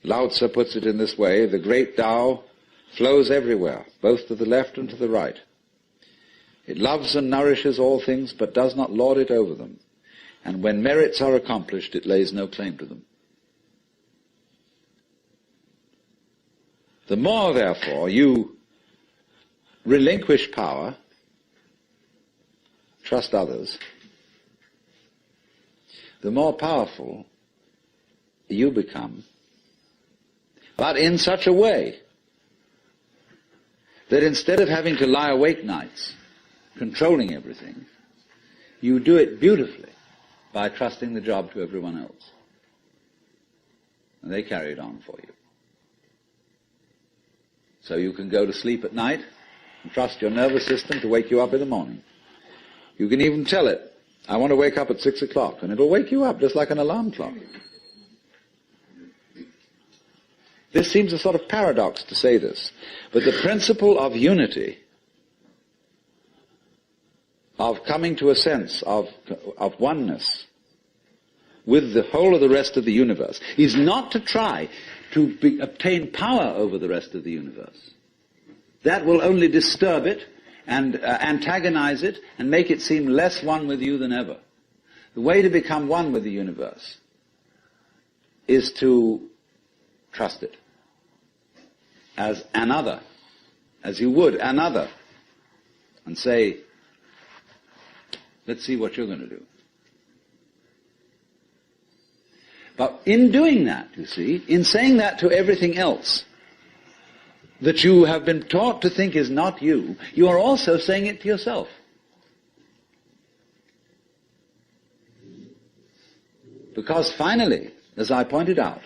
Lao Tzu puts it in this way: the great Tao flows everywhere, both to the left and to the right. It loves and nourishes all things, but does not lord it over them. And when merits are accomplished, it lays no claim to them. The more, therefore, you relinquish power, trust others, the more powerful you become, but in such a way that instead of having to lie awake nights controlling everything, you do it beautifully by trusting the job to everyone else. And they carry it on for you. So you can go to sleep at night and trust your nervous system to wake you up in the morning. You can even tell it, I want to wake up at 6 o'clock, and it'll wake you up just like an alarm clock. This seems a sort of paradox to say this, but the principle of unity, of coming to a sense of oneness with the whole of the rest of the universe, is not to try to obtain power over the rest of the universe. That will only disturb it and antagonize it and make it seem less one with you than ever. The way to become one with the universe is to trust it as another, as you would another, and say, let's see what you're going to do. But in doing that, you see, in saying that to everything else that you have been taught to think is not you, you are also saying it to yourself. Because finally, as I pointed out,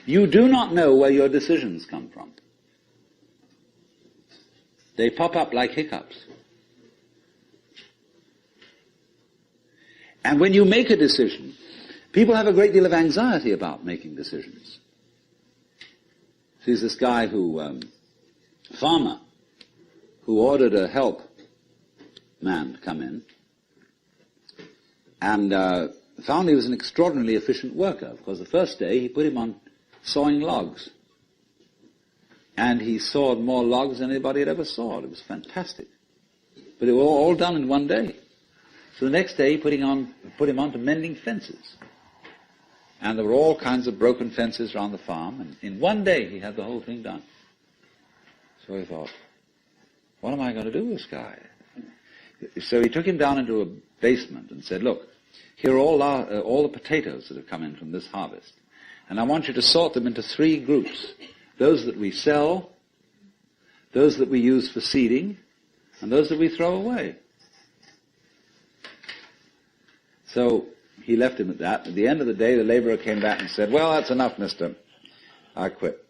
you do not know where your decisions come from. They pop up like hiccups. And when you make a decision, people have a great deal of anxiety about making decisions. There's this guy farmer, who ordered a help man to come in, and found he was an extraordinarily efficient worker, because the first day he put him on sawing logs. And he sawed more logs than anybody had ever sawed. It was fantastic. But it was all done in one day. So the next day he put him on to mending fences. And there were all kinds of broken fences around the farm, and in one day he had the whole thing done. So he thought, what am I going to do with this guy? So he took him down into a basement and said, look, here are all the potatoes that have come in from this harvest. And I want you to sort them into 3 groups. Those that we sell, those that we use for seeding, and those that we throw away. So he left him at that. At the end of the day, the laborer came back and said, well, that's enough, mister. I quit.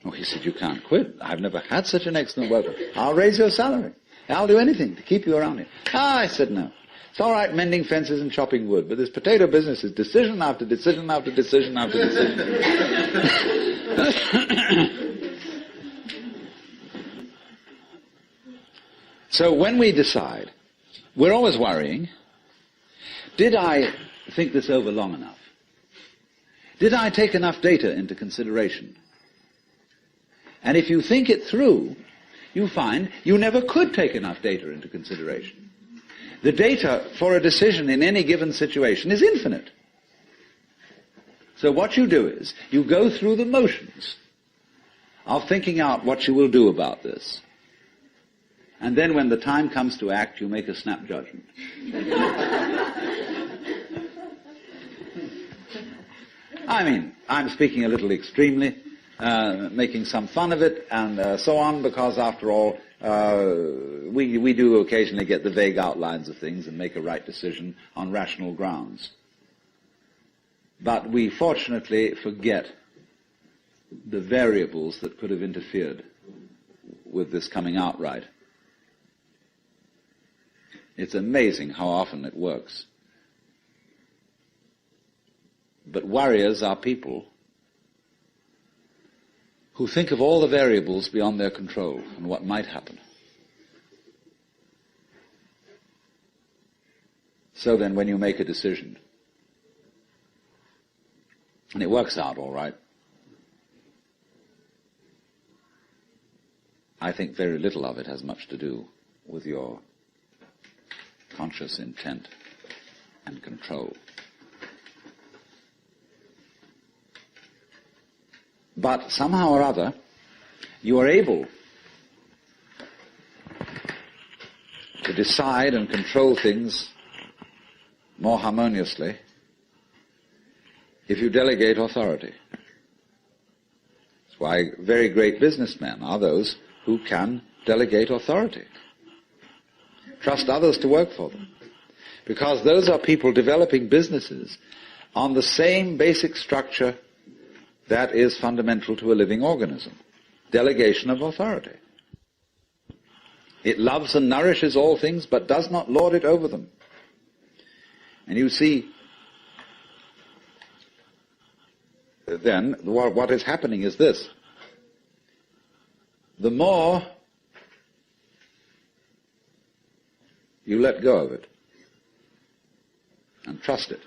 Oh, he said, you can't quit. I've never had such an excellent worker. I'll raise your salary. I'll do anything to keep you around here. I said, no. It's all right mending fences and chopping wood, but this potato business is decision after decision after decision after decision. So when we decide, we're always worrying, did I think this over long enough? Did I take enough data into consideration? And if you think it through, you find you never could take enough data into consideration. The data for a decision in any given situation is infinite. So what you do is, you go through the motions of thinking out what you will do about this. And then when the time comes to act, you make a snap judgment. I mean, I'm speaking a little extremely, making some fun of it and so on, because after all, we do occasionally get the vague outlines of things and make a right decision on rational grounds. But we fortunately forget the variables that could have interfered with this coming out right. It's amazing how often it works. But warriors are people who think of all the variables beyond their control and what might happen. So then when you make a decision, And it works out all right. I think very little of it has much to do with your conscious intent and control. But somehow or other, you are able to decide and control things more harmoniously if you delegate authority. That's why very great businessmen are those who can delegate authority. Trust others to work for them. Because those are people developing businesses on the same basic structure that is fundamental to a living organism. Delegation of authority. It loves and nourishes all things, but does not lord it over them. And you see, then, what is happening is this. The more you let go of it and trust it,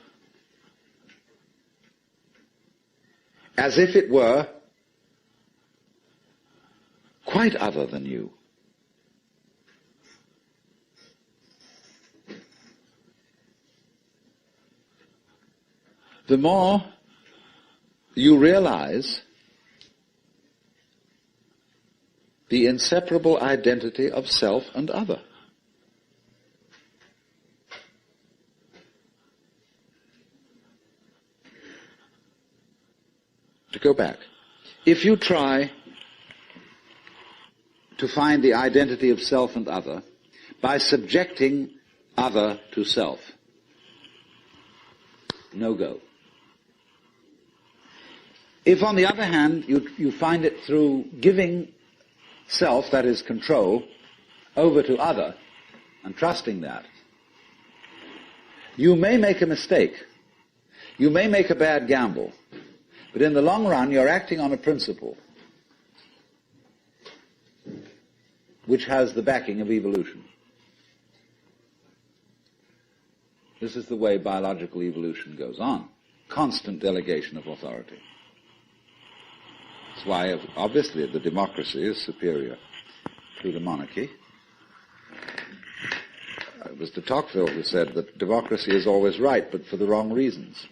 as if it were quite other than you, the more you realize the inseparable identity of self and other. To go back, if you try to find the identity of self and other by subjecting other to self, no go. If, on the other hand, you find it through giving self, that is control, over to other and trusting that, you may make a mistake. You may make a bad gamble. But in the long run, you're acting on a principle which has the backing of evolution. This is the way biological evolution goes on. Constant delegation of authority. That's why, obviously, the democracy is superior to the monarchy. It was de Tocqueville who said that democracy is always right, but for the wrong reasons.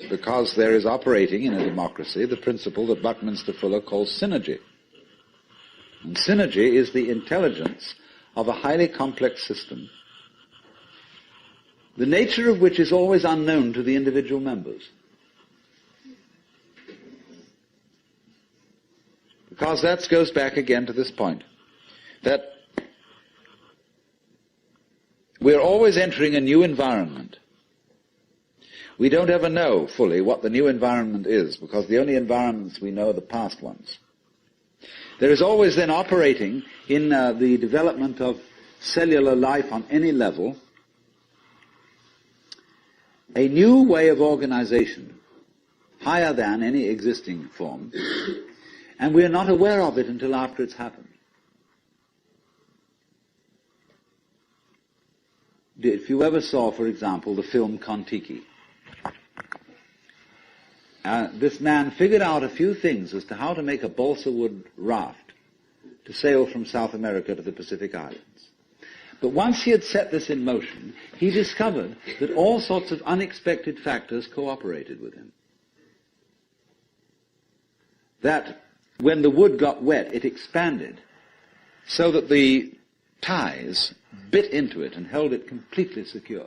Because there is operating in a democracy the principle that Buckminster Fuller calls synergy. And synergy is the intelligence of a highly complex system, the nature of which is always unknown to the individual members. Because that goes back again to this point, that we're always entering a new environment. We don't ever know fully what the new environment is, because the only environments we know are the past ones. There is always then operating in the development of cellular life on any level a new way of organization, higher than any existing form, and we are not aware of it until after it's happened. If you ever saw, for example, the film Kon-Tiki, this man figured out a few things as to how to make a balsa wood raft to sail from South America to the Pacific Islands. But once he had set this in motion, he discovered that all sorts of unexpected factors cooperated with him. That when the wood got wet, it expanded so that the ties bit into it and held it completely secure.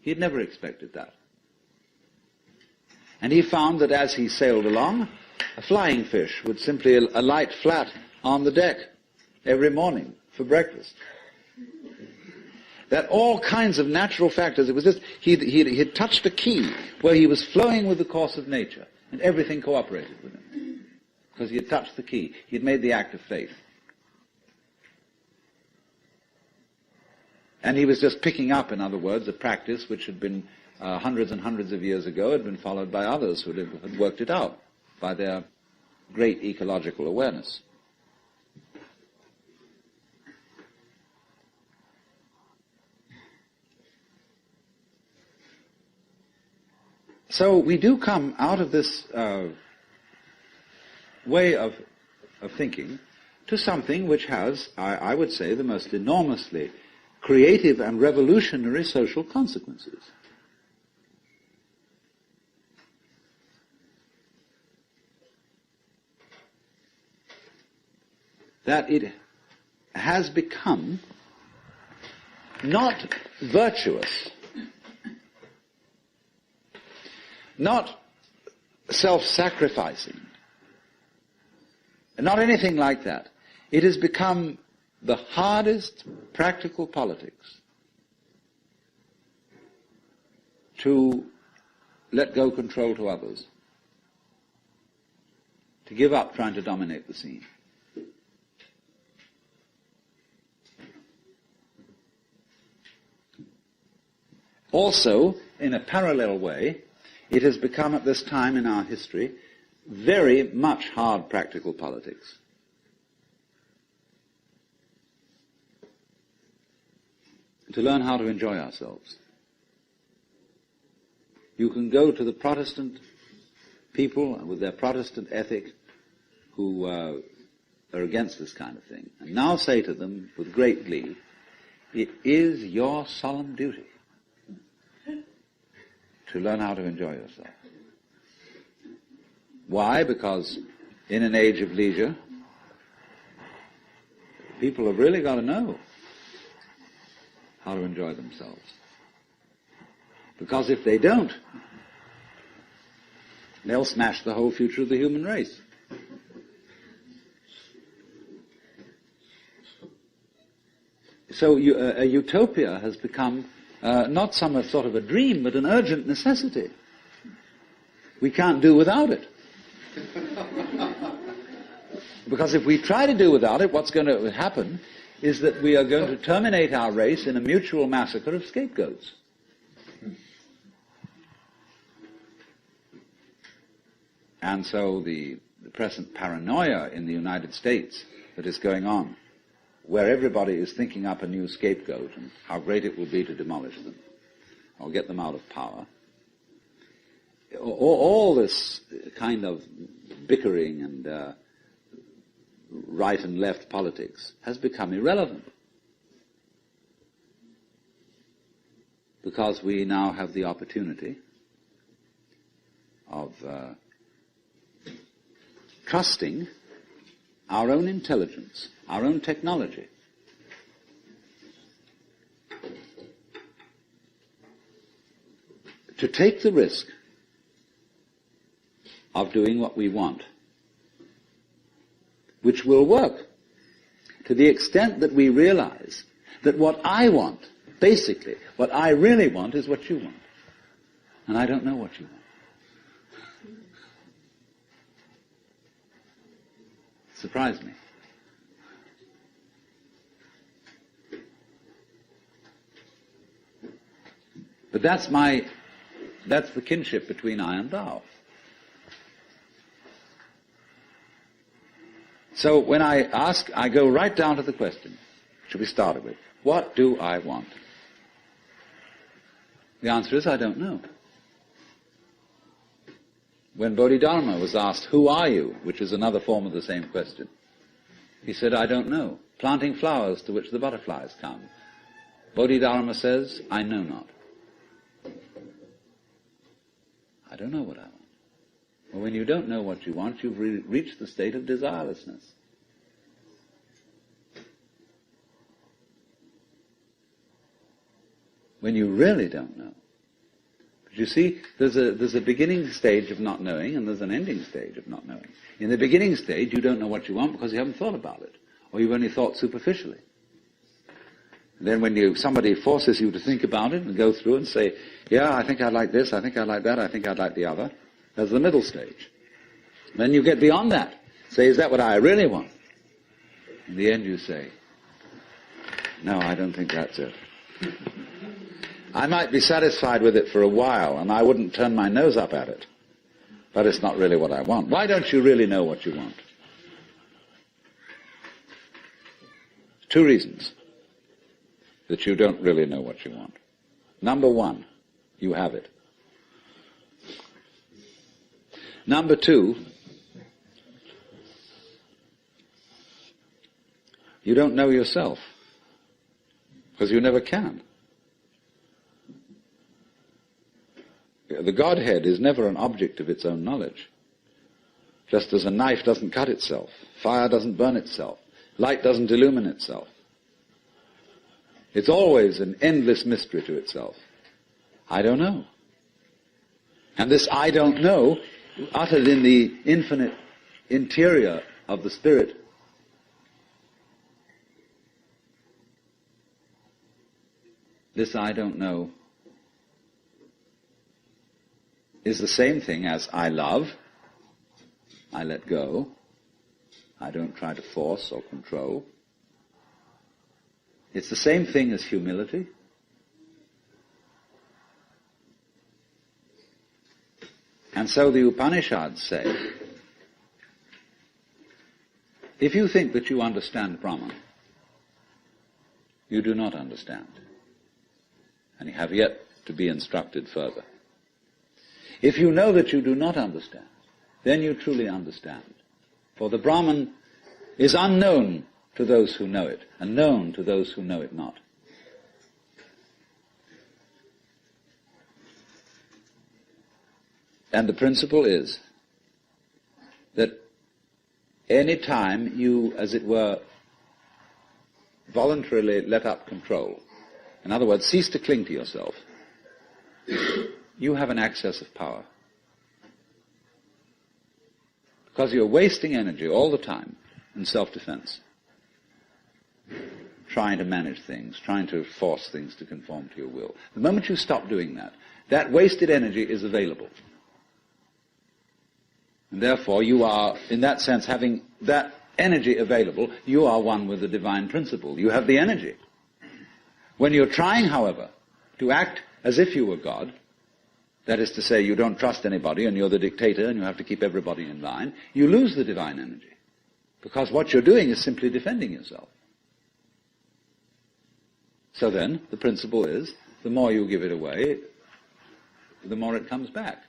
He had never expected that. And he found that as he sailed along, a flying fish would simply alight flat on the deck every morning for breakfast. That all kinds of natural factors, it was just, he had touched a key where he was flowing with the course of nature, and everything cooperated with him. Because he had touched the key. He had made the act of faith. And he was just picking up, in other words, a practice which had been hundreds and hundreds of years ago, had been followed by others who had worked it out by their great ecological awareness. So we do come out of this way of thinking to something which has, I would say, the most enormously creative and revolutionary social consequences. That it has become not virtuous, not self-sacrificing, not anything like that. It has become the hardest practical politics to let go control to others, to give up trying to dominate the scene. Also, in a parallel way, it has become at this time in our history very much hard practical politics. To learn how to enjoy ourselves. You can go to the Protestant people with their Protestant ethic who are against this kind of thing, and now say to them with great glee, it is your solemn duty to learn how to enjoy yourself. Why? Because in an age of leisure, people have really got to know how to enjoy themselves. Because if they don't, they'll smash the whole future of the human race. So a utopia has become not some sort of a dream, but an urgent necessity. We can't do without it. Because if we try to do without it, what's going to happen is that we are going to terminate our race in a mutual massacre of scapegoats. And so the present paranoia in the United States that is going on, where everybody is thinking up a new scapegoat and how great it will be to demolish them or get them out of power, all this kind of bickering and right and left politics has become irrelevant. Because we now have the opportunity of trusting our own intelligence, our own technology, to take the risk of doing what we want, which will work to the extent that we realize that what I want, basically, what I really want is what you want. And I don't know what you want. Surprised me. But that's the kinship between I and thou. So when I ask, I go right down to the question, should we start it with, what do I want? The answer is, I don't know. When Bodhidharma was asked, who are you, which is another form of the same question, he said, I don't know, planting flowers to which the butterflies come. Bodhidharma says, I know not. I don't know what I want. Well, when you don't know what you want, you've reached the state of desirelessness. When you really don't know. But you see, there's a beginning stage of not knowing, and there's an ending stage of not knowing. In the beginning stage, you don't know what you want because you haven't thought about it, or you've only thought superficially. And then when somebody forces you to think about it and go through and say, yeah, I think I'd like this, I think I'd like that, I think I'd like the other, there's the middle stage. Then you get beyond that. Say, is that what I really want? In the end you say, no, I don't think that's it. I might be satisfied with it for a while, and I wouldn't turn my nose up at it. But it's not really what I want. Why don't you really know what you want? 2 reasons that you don't really know what you want. Number 1, you have it. Number two, you don't know yourself, because you never can. The Godhead is never an object of its own knowledge. Just as a knife doesn't cut itself, fire doesn't burn itself, light doesn't illumine itself. It's always an endless mystery to itself. I don't know. And this I don't know, uttered in the infinite interior of the Spirit, this I don't know is the same thing as I love, I let go, I don't try to force or control. It's the same thing as humility. And so the Upanishads say, if you think that you understand Brahman, you do not understand. And you have yet to be instructed further. If you know that you do not understand, then you truly understand. For the Brahman is unknown to those who know it, and known to those who know it not. And the principle is that any time you, as it were, voluntarily let up control, in other words, cease to cling to yourself, you have an access of power. Because you're wasting energy all the time in self-defense, trying to manage things, trying to force things to conform to your will. The moment you stop doing that, that wasted energy is available. And therefore you are, in that sense, having that energy available, you are one with the divine principle. You have the energy. When you're trying, however, to act as if you were God, that is to say, you don't trust anybody and you're the dictator and you have to keep everybody in line, you lose the divine energy. Because what you're doing is simply defending yourself. So then, the principle is, the more you give it away, the more it comes back.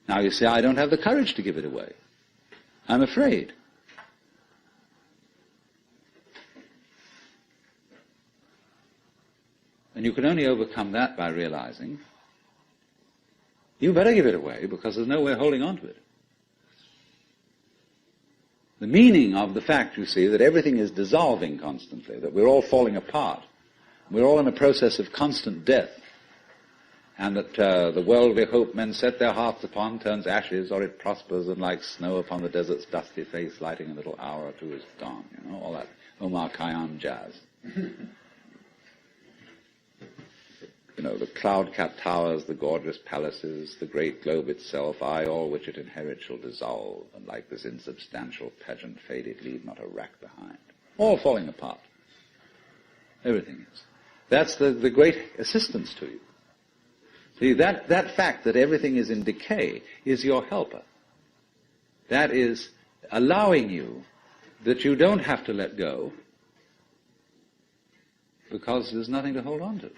Now you say, I don't have the courage to give it away. I'm afraid. And you can only overcome that by realizing you better give it away because there's no way of holding on to it. The meaning of the fact, you see, that everything is dissolving constantly, that we're all falling apart, we're all in a process of constant death, and that the world we hope men set their hearts upon turns ashes, or it prospers, and like snow upon the desert's dusty face, lighting a little hour or two is gone. You know, all that Omar Khayyam jazz. You know, the cloud-capped towers, the gorgeous palaces, the great globe itself, I, all which it inherits shall dissolve, and like this insubstantial pageant faded, leave not a rack behind. All falling apart. Everything is. That's the great assistance to you. See, that fact that everything is in decay is your helper. That is allowing you that you don't have to let go because there's nothing to hold on to.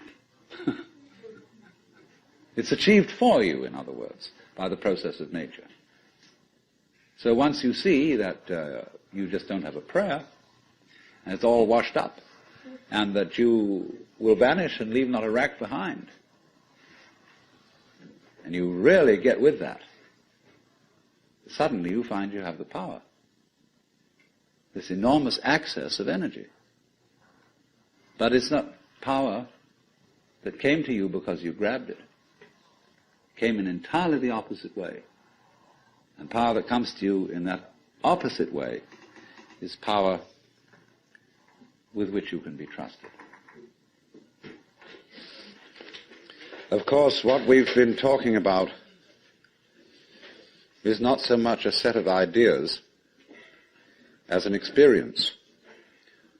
It's achieved for you, in other words, by the process of nature. So once you see that you just don't have a prayer, and it's all washed up, and that you will vanish and leave not a rack behind, and you really get with that, suddenly you find you have the power. This enormous access of energy. But it's not power that came to you because you grabbed it. It came in entirely the opposite way. And power that comes to you in that opposite way is power with which you can be trusted. Of course, what we've been talking about is not so much a set of ideas as an experience,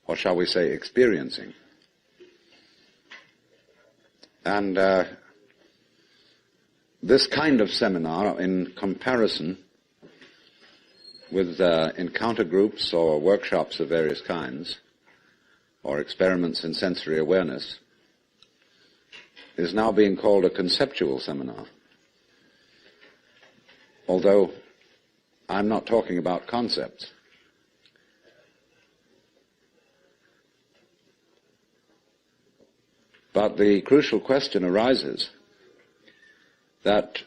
or shall we say experiencing. And this kind of seminar, in comparison with encounter groups or workshops of various kinds, or experiments in sensory awareness, is now being called a conceptual seminar. although I'm not talking about concepts. But the crucial question arises that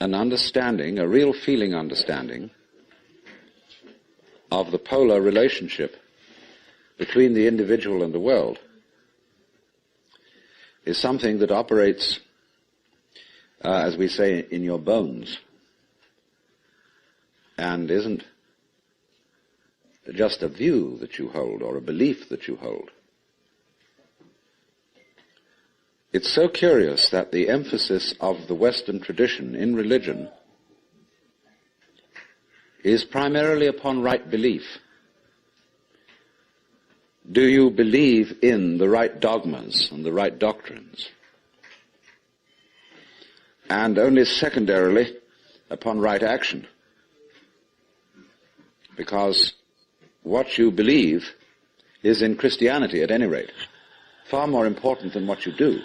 an understanding, a real feeling understanding, of the polar relationship between the individual and the world is something that operates, as we say, in your bones, and isn't just a view that you hold or a belief that you hold. It's so curious that the emphasis of the Western tradition in religion is primarily upon right belief. Do you believe in the right dogmas and the right doctrines? And only secondarily upon right action. Because what you believe is, in Christianity at any rate, far more important than what you do.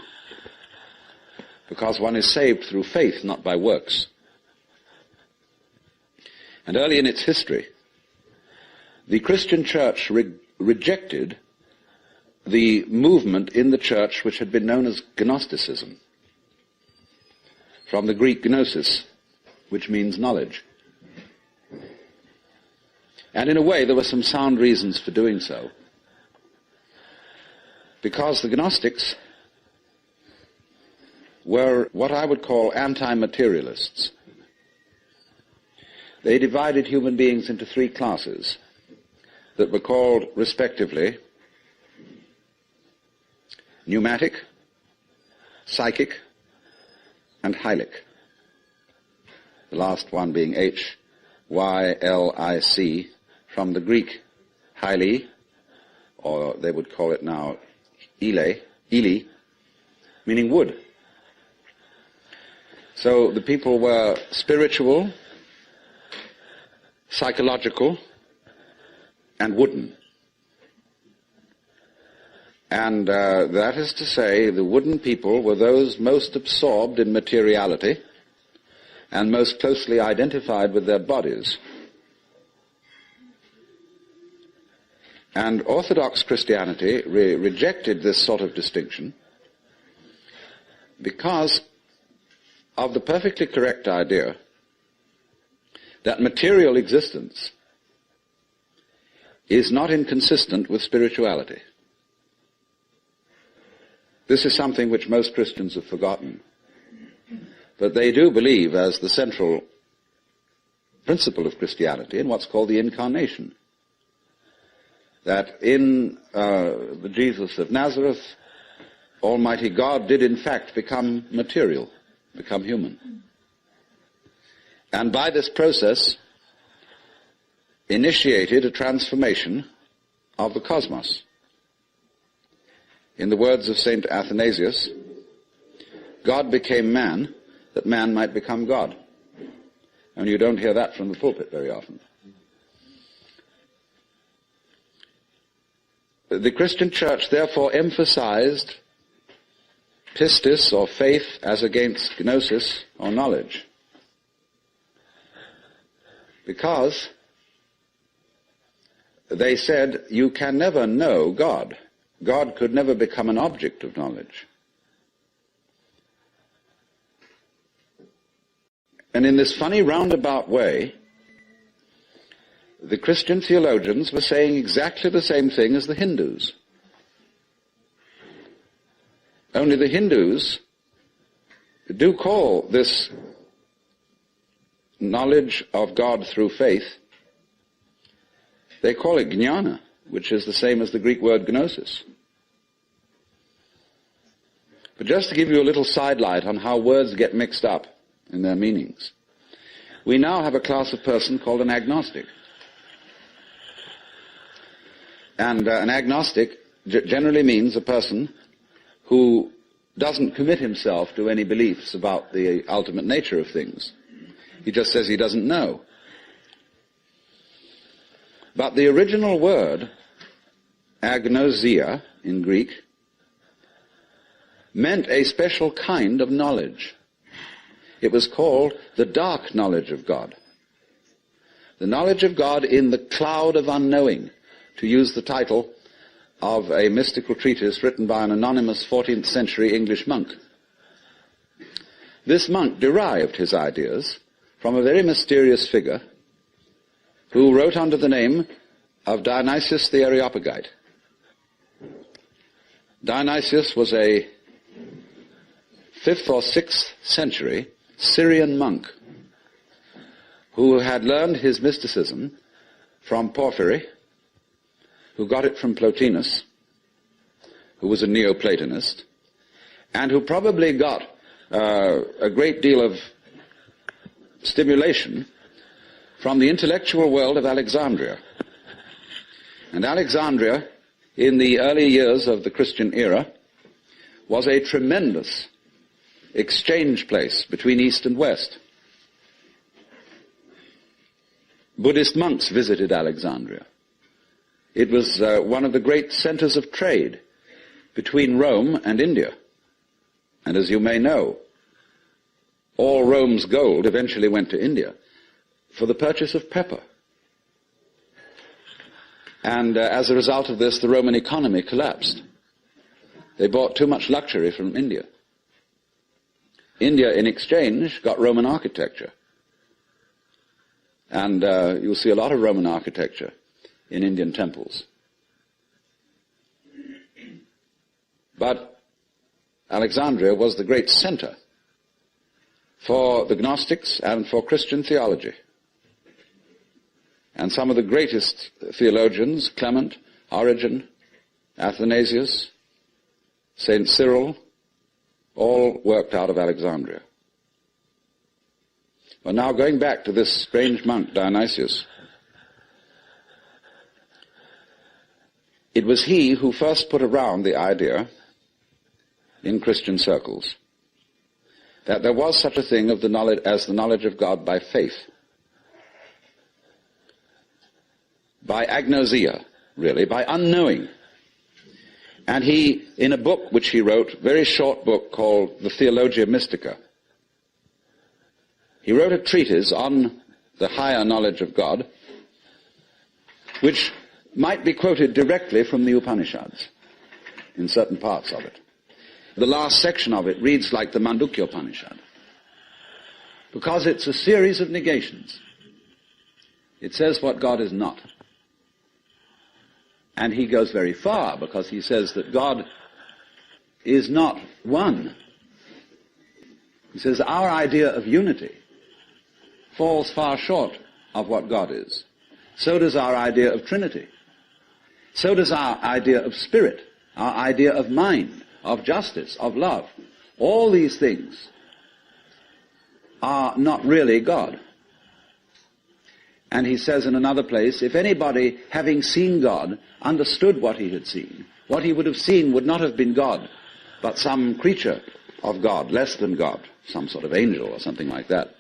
Because one is saved through faith, not by works. And early in its history, the Christian church rejected the movement in the church which had been known as Gnosticism, from the Greek gnosis, which means knowledge. And in a way, there were some sound reasons for doing so, because the Gnostics were what I would call anti-materialists. They divided human beings into three classes that were called, respectively, pneumatic, psychic, and hylic. The last one being H-Y-L-I-C, from the Greek hyli, or they would call it now Eli, meaning wood. So the people were spiritual, psychological, and wooden. And that is to say, the wooden people were those most absorbed in materiality and most closely identified with their bodies. And Orthodox Christianity rejected this sort of distinction because of the perfectly correct idea that material existence is not inconsistent with spirituality. This is something which most Christians have forgotten. But they do believe as the central principle of Christianity in what's called the Incarnation. That in the Jesus of Nazareth, Almighty God did in fact become material, become human. And by this process initiated a transformation of the cosmos. In the words of St. Athanasius, God became man that man might become God. And you don't hear that from the pulpit very often. The Christian church therefore emphasized pistis, or faith, as against gnosis, or knowledge. Because they said you can never know God. God could never become an object of knowledge. And in this funny roundabout way, the Christian theologians were saying exactly the same thing as the Hindus. Only the Hindus do call this knowledge of God through faith, they call it jnana, which is the same as the Greek word gnosis. But just to give you a little sidelight on how words get mixed up in their meanings, we now have a class of person called an agnostic. And an agnostic generally means a person who doesn't commit himself to any beliefs about the ultimate nature of things. He just says he doesn't know. But the original word, agnosia in Greek, meant a special kind of knowledge. It was called the dark knowledge of God. The knowledge of God in the cloud of unknowing, to use the title of a mystical treatise written by an anonymous 14th century English monk. This monk derived his ideas from a very mysterious figure who wrote under the name of Dionysius the Areopagite. Dionysius was a 5th or 6th century Syrian monk who had learned his mysticism from Porphyry, who got it from Plotinus, who was a Neoplatonist, and who probably got a great deal of stimulation from the intellectual world of Alexandria. And Alexandria, in the early years of the Christian era, was a tremendous exchange place between East and West. Buddhist monks visited Alexandria. It was one of the great centers of trade between Rome and India. And as you may know, all Rome's gold eventually went to India for the purchase of pepper. And as a result of this, the Roman economy collapsed. They bought too much luxury from India. India, in exchange, got Roman architecture. And you'll see a lot of Roman architecture in Indian temples. But Alexandria was the great center for the Gnostics and for Christian theology. And some of the greatest theologians, Clement, Origen, Athanasius, St. Cyril, all worked out of Alexandria. Well, now going back to this strange monk, Dionysius, it was he who first put around the idea in Christian circles that there was such a thing of the knowledge as the knowledge of God by faith, by agnosia, really, by unknowing. And he, in a book which he wrote, a very short book called the Theologia Mystica, he wrote a treatise on the higher knowledge of God, which might be quoted directly from the Upanishads, in certain parts of it. The last section of it reads like the Mandukya Upanishad, because it's a series of negations. It says what God is not. And he goes very far, because he says that God is not one. He says our idea of unity falls far short of what God is. So does our idea of Trinity. So does our idea of spirit, our idea of mind, of justice, of love. All these things are not really God. And he says in another place, if anybody, having seen God, understood what he had seen, what he would have seen would not have been God, but some creature of God, less than God, some sort of angel or something like that.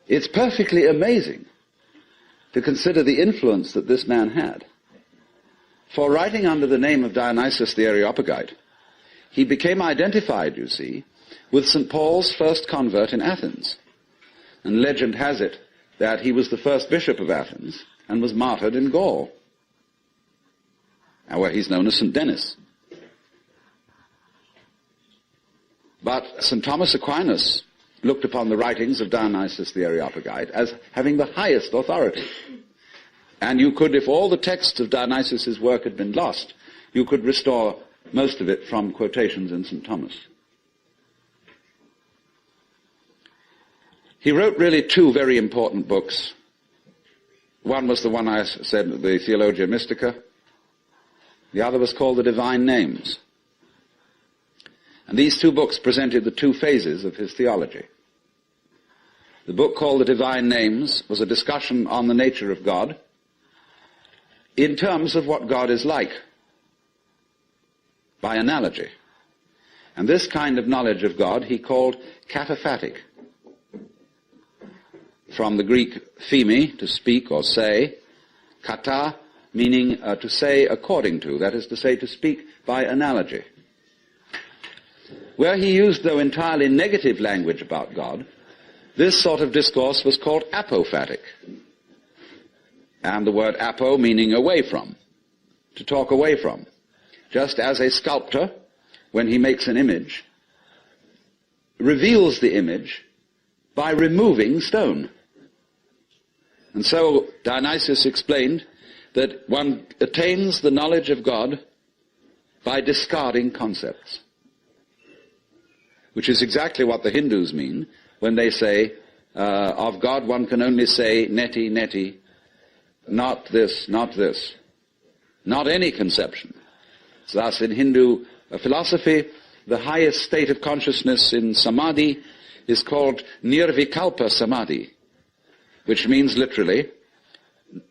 It's perfectly amazing to consider the influence that this man had. For writing under the name of Dionysius the Areopagite, he became identified, you see, with St. Paul's first convert in Athens. And legend has it that he was the first bishop of Athens and was martyred in Gaul, where he's known as St. Denis. But St. Thomas Aquinas looked upon the writings of Dionysius the Areopagite as having the highest authority. And you could, if all the texts of Dionysius' work had been lost, you could restore most of it from quotations in St. Thomas. He wrote really two very important books. One was the one I said, the Theologia Mystica. The other was called the Divine Names. And these two books presented the two phases of his theology. The book called the Divine Names was a discussion on the nature of God in terms of what God is like, by analogy. And this kind of knowledge of God he called kataphatic, from the Greek pheme, to speak or say, kata, meaning to say according to, that is to say, to speak by analogy. Where he used, though, entirely negative language about God, this sort of discourse was called apophatic. And the word apo meaning away from, to talk away from. Just as a sculptor, when he makes an image, reveals the image by removing stone. And so Dionysius explained that one attains the knowledge of God by discarding concepts, which is exactly what the Hindus mean when they say, of God one can only say neti, neti, not this, not this, not any conception. So thus in Hindu philosophy, the highest state of consciousness in samadhi is called nirvikalpa samadhi, which means literally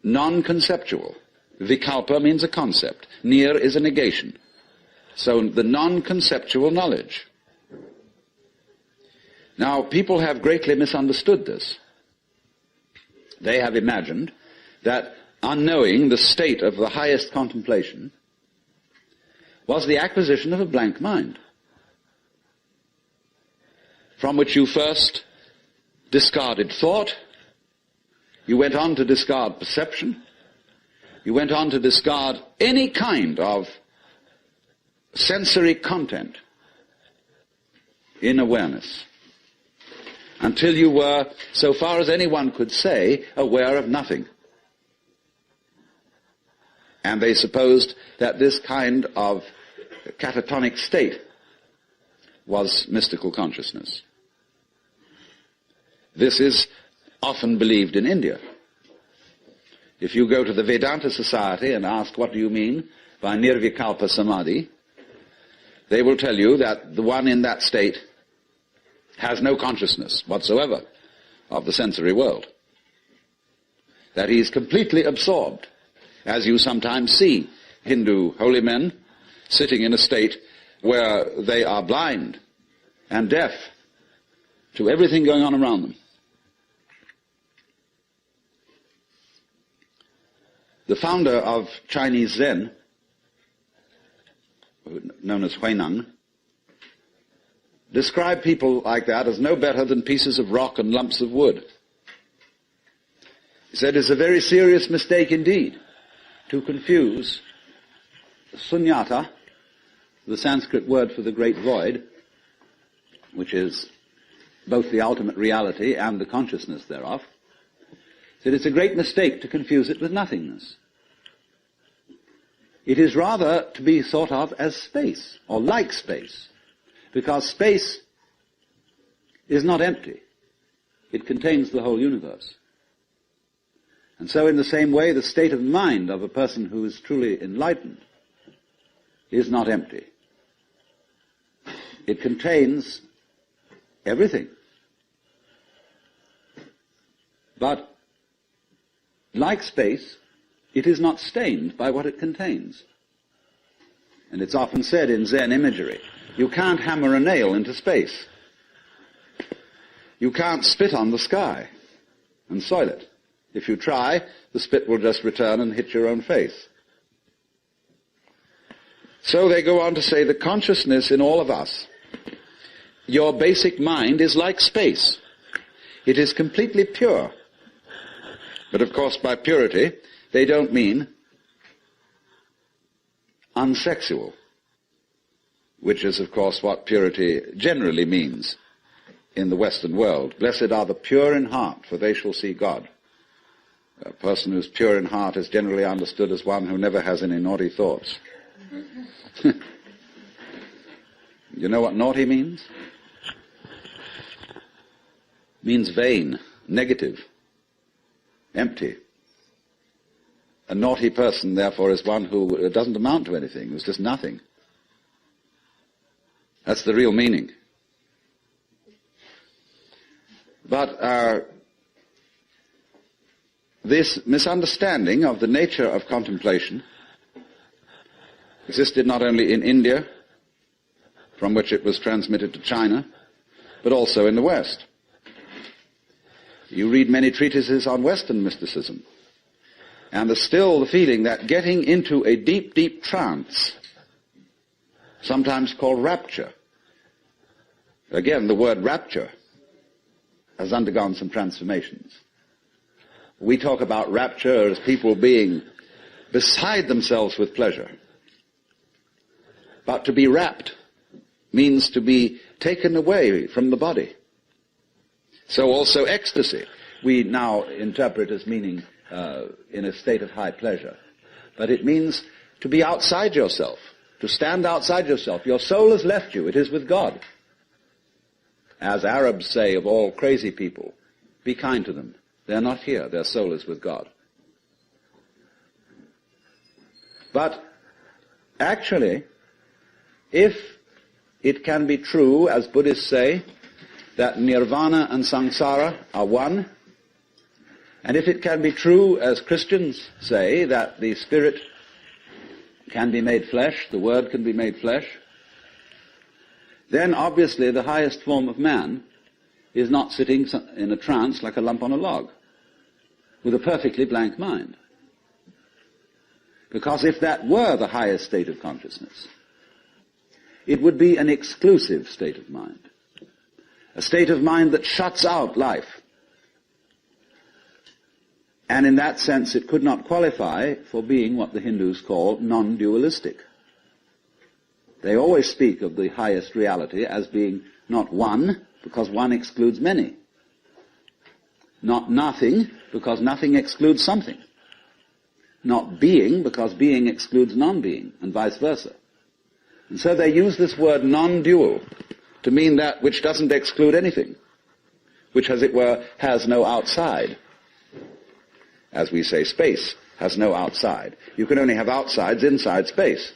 non-conceptual. Vikalpa means a concept. Nir is a negation. So the non-conceptual knowledge. Now, people have greatly misunderstood this. They have imagined that unknowing the state of the highest contemplation was the acquisition of a blank mind, from which you first discarded thought, you went on to discard perception, you went on to discard any kind of sensory content in awareness, until you were, so far as anyone could say, aware of nothing. And they supposed that this kind of catatonic state was mystical consciousness. This is often believed in India. If you go to the Vedanta Society and ask, what do you mean by nirvikalpa samadhi, they will tell you that the one in that state has no consciousness whatsoever of the sensory world. That he is completely absorbed, as you sometimes see Hindu holy men sitting in a state where they are blind and deaf to everything going on around them. The founder of Chinese Zen, known as Huineng, described people like that as no better than pieces of rock and lumps of wood. He said it's a very serious mistake indeed to confuse sunyata, the Sanskrit word for the great void, which is both the ultimate reality and the consciousness thereof. He said it's a great mistake to confuse it with nothingness. It is rather to be thought of as space, or like space, because space is not empty. It contains the whole universe. And so in the same way, the state of mind of a person who is truly enlightened is not empty. It contains everything. But like space, it is not stained by what it contains. And it's often said in Zen imagery, you can't hammer a nail into space. You can't spit on the sky and soil it. If you try, the spit will just return and hit your own face. So they go on to say the consciousness in all of us, your basic mind is like space. It is completely pure. But of course by purity, they don't mean unsexual, which is of course what purity generally means in the Western world. Blessed are the pure in heart, for they shall see God. A person who's pure in heart is generally understood as one who never has any naughty thoughts. You know what naughty means? It means vain, negative, empty. A naughty person, therefore, is one who doesn't amount to anything, who's just nothing. That's the real meaning. But this misunderstanding of the nature of contemplation existed not only in India, from which it was transmitted to China, but also in the West. You read many treatises on Western mysticism, and there's still the feeling that getting into a deep, deep trance, sometimes called rapture, Again, the word rapture has undergone some transformations. We talk about rapture as people being beside themselves with pleasure. But to be rapt means to be taken away from the body. So also ecstasy, we now interpret as meaning in a state of high pleasure. But it means to be outside yourself, to stand outside yourself. Your soul has left you, it is with God. As Arabs say of all crazy people, be kind to them. They're not here, their soul is with God. But actually, if it can be true, as Buddhists say, that nirvana and samsara are one, and if it can be true, as Christians say, that the spirit can be made flesh, the word can be made flesh, then obviously the highest form of man is not sitting in a trance like a lump on a log, with a perfectly blank mind. Because if that were the highest state of consciousness, it would be an exclusive state of mind, a state of mind that shuts out life. And in that sense, it could not qualify for being what the Hindus call non-dualistic. They always speak of the highest reality as being not one, because one excludes many. Not nothing, because nothing excludes something. Not being, because being excludes non-being, and vice versa. And so they use this word non-dual to mean that which doesn't exclude anything, which, as it were, has no outside. As we say, space has no outside. You can only have outsides inside space.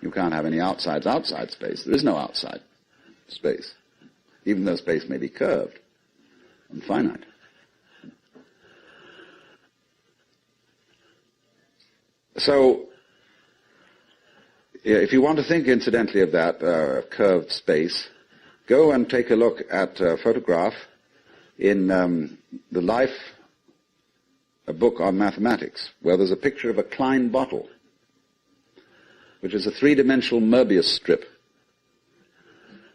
You can't have any outsides outside space. There is no outside space, even though space may be curved and finite. So, if you want to think, incidentally, of that curved space, go and take a look at a photograph in The Life, a book on mathematics, where there's a picture of a Klein bottle, which is a three-dimensional Möbius strip.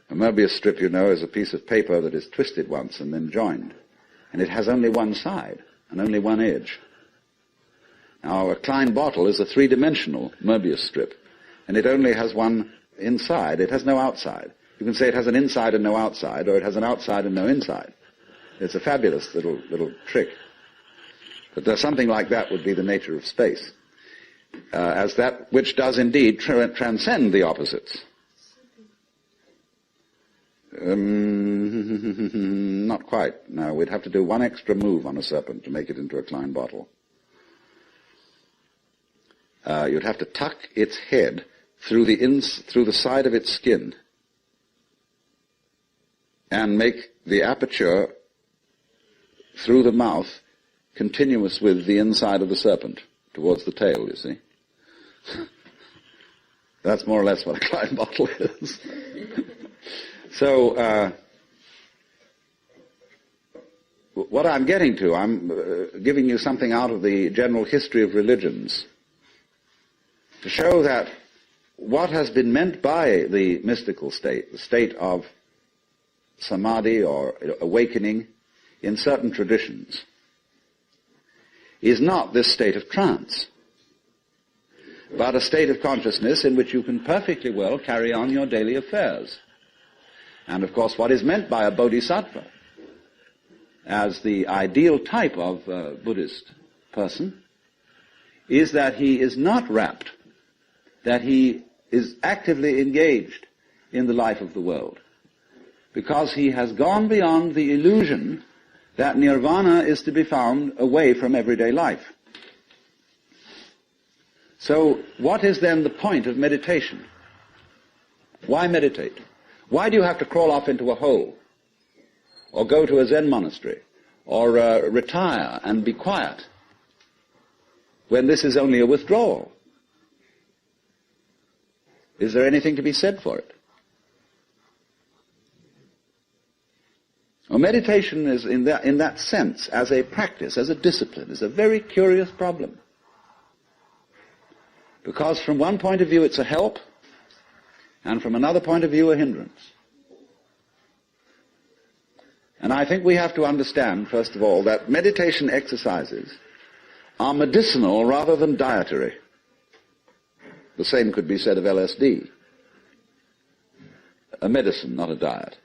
A Möbius strip, you know, is a piece of paper that is twisted once and then joined. And it has only one side and only one edge. Now, a Klein bottle is a three-dimensional Möbius strip, and it only has one inside. It has no outside. You can say it has an inside and no outside, or it has an outside and no inside. It's a fabulous little trick. But something like that would be the nature of space, as that which does indeed transcend the opposites. Not quite. No, we'd have to do one extra move on a serpent to make it into a Klein bottle. You'd have to tuck its head through the side of its skin and make the aperture through the mouth continuous with the inside of the serpent towards the tail, you see. That's more or less what a Klein bottle is. So, what I'm getting to, I'm giving you something out of the general history of religions to show that what has been meant by the mystical state, the state of samadhi or awakening in certain traditions, is not this state of trance, but a state of consciousness in which you can perfectly well carry on your daily affairs. And of course, what is meant by a bodhisattva as the ideal type of Buddhist person is that he is not rapt, that he is actively engaged in the life of the world, because he has gone beyond the illusion that nirvana is to be found away from everyday life. So, what is then the point of meditation? Why meditate? Why do you have to crawl off into a hole, or go to a Zen monastery, or retire and be quiet, when this is only a withdrawal? Is there anything to be said for it? Well, meditation is, in that sense, as a practice, as a discipline, is a very curious problem. Because from one point of view it's a help, and from another point of view a hindrance. And I think we have to understand, first of all, that meditation exercises are medicinal rather than dietary. The same could be said of LSD. A medicine, not a diet.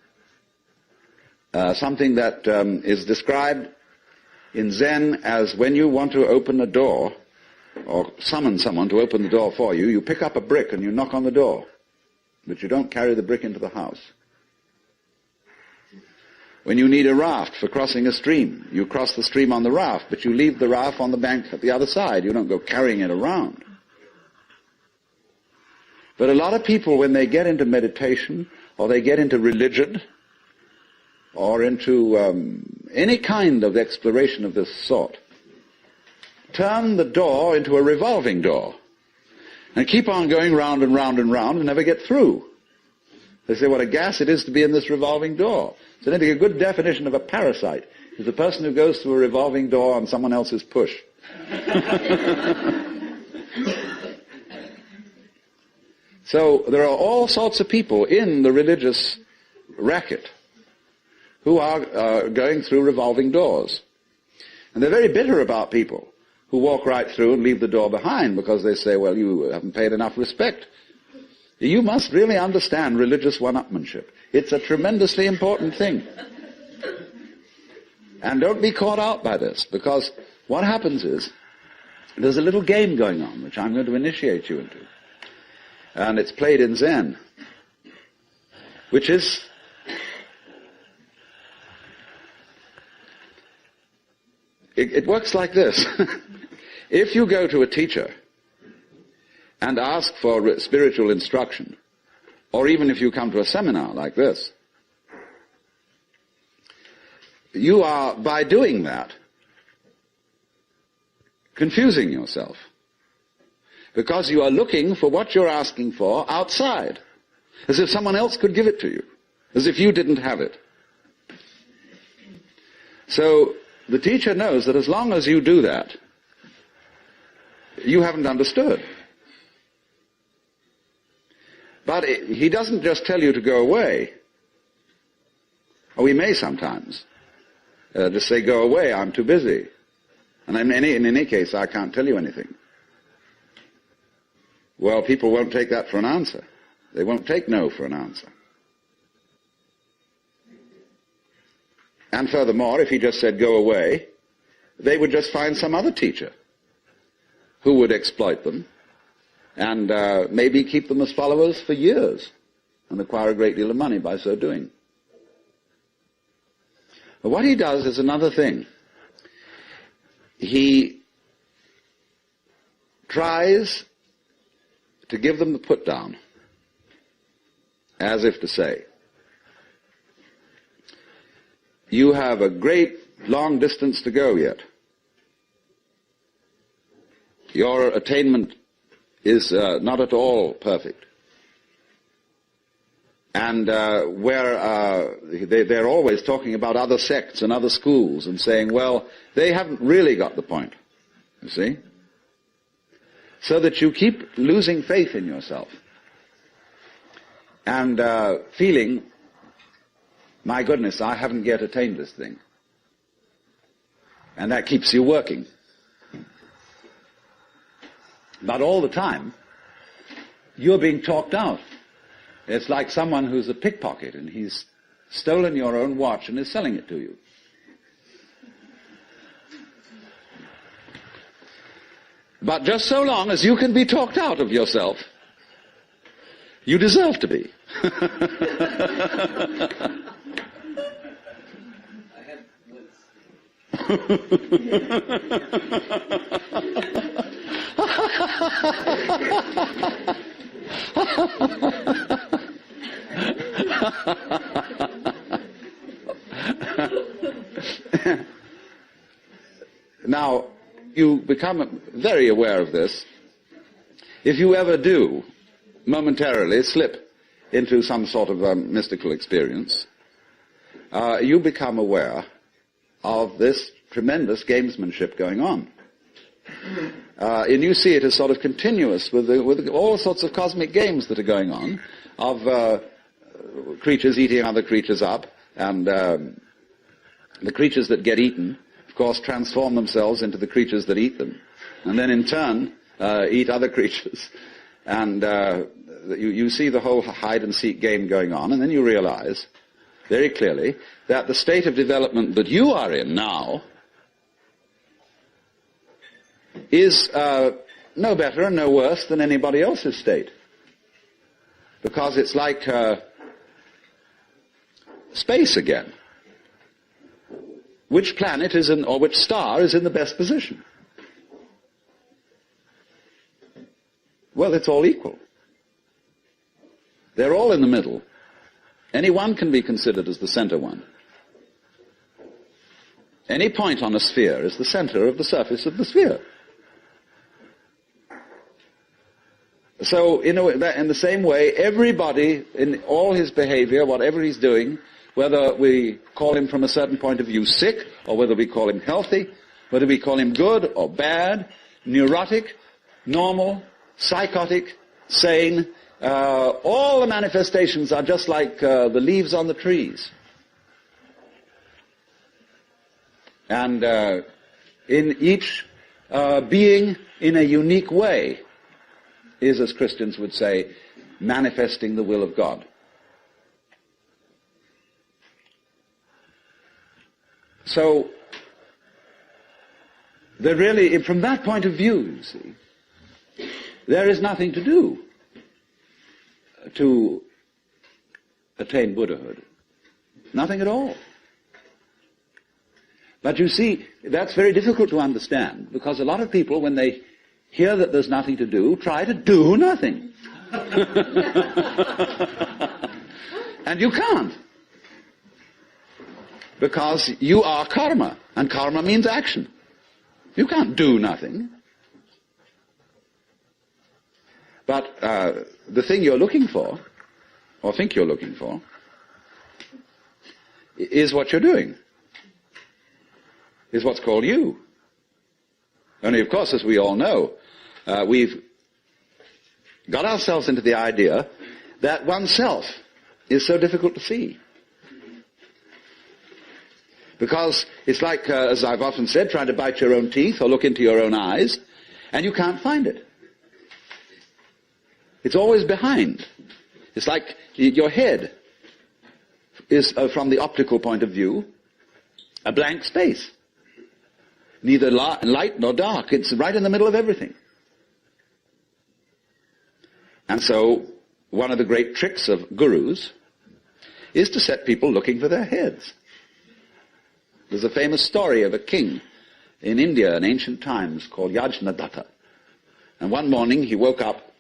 Something that is described in Zen as when you want to open a door, or summon someone to open the door for you, you pick up a brick and you knock on the door, but you don't carry the brick into the house. When you need a raft for crossing a stream, you cross the stream on the raft, but you leave the raft on the bank at the other side. You don't go carrying it around. But a lot of people, when they get into meditation, or they get into religion, or into any kind of exploration of this sort, turn the door into a revolving door and keep on going round and round and round and never get through. They say, what a gas it is to be in this revolving door. So I think a good definition of a parasite is the person who goes through a revolving door on someone else's push. So there are all sorts of people in the religious racket who are going through revolving doors. And they're very bitter about people who walk right through and leave the door behind because they say, well, you haven't paid enough respect. You must really understand religious one-upmanship. It's a tremendously important thing. And don't be caught out by this, because what happens is there's a little game going on which I'm going to initiate you into. And it's played in Zen, which is it works like this. If you go to a teacher and ask for spiritual instruction, or even if you come to a seminar like this, you are, by doing that, confusing yourself. Because you are looking for what you're asking for outside, as if someone else could give it to you, as if you didn't have it. So the teacher knows that as long as you do that, you haven't understood. But he doesn't just tell you to go away. Or he may sometimes just say, go away, I'm too busy. And in any case, I can't tell you anything. Well, people won't take that for an answer. They won't take no for an answer. And furthermore, if he just said, go away, they would just find some other teacher who would exploit them and maybe keep them as followers for years and acquire a great deal of money by so doing. But what he does is another thing. He tries to give them the put down, as if to say, you have a great long distance to go yet. Your attainment is not at all perfect. And they're always talking about other sects and other schools and saying, well, they haven't really got the point, you see? So that you keep losing faith in yourself and feeling, my goodness, I haven't yet attained this thing. And that keeps you working. But all the time, you're being talked out. It's like someone who's a pickpocket and he's stolen your own watch and is selling it to you. But just so long as you can be talked out of yourself, you deserve to be. Now, you become very aware of this. If you ever do momentarily slip into some sort of mystical experience, you become aware of this tremendous gamesmanship going on. And you see it as sort of continuous with all sorts of cosmic games that are going on, of creatures eating other creatures up, and the creatures that get eaten, of course, transform themselves into the creatures that eat them, and then in turn eat other creatures. And you see the whole hide-and-seek game going on, and then you realize very clearly that the state of development that you are in now is no better and no worse than anybody else's state. Because it's like space again. Which planet is in, or which star is in the best position? Well, it's all equal. They're all in the middle. Any one can be considered as the center one. Any point on a sphere is the center of the surface of the sphere. So, in the same way, everybody, in all his behavior, whatever he's doing, whether we call him from a certain point of view sick, or whether we call him healthy, whether we call him good or bad, neurotic, normal, psychotic, sane, all the manifestations are just like the leaves on the trees. And in each being in a unique way is, as Christians would say, manifesting the will of God. So, there really, from that point of view, you see, there is nothing to do to attain Buddhahood. Nothing at all. But you see, that's very difficult to understand, because a lot of people, when they hear that there's nothing to do, try to do nothing. And you can't. Because you are karma, and karma means action. You can't do nothing. But the thing you're looking for, or think you're looking for, is what you're doing. Is what's called you. Only, of course, as we all know, we've got ourselves into the idea that oneself is so difficult to see. Because it's like, as I've often said, trying to bite your own teeth or look into your own eyes, and you can't find it. It's always behind. It's like your head is, from the optical point of view, a blank space. Neither light nor dark. It's right in the middle of everything. And so, one of the great tricks of gurus is to set people looking for their heads. There's a famous story of a king in India in ancient times called Yajnadatta. And one morning he woke up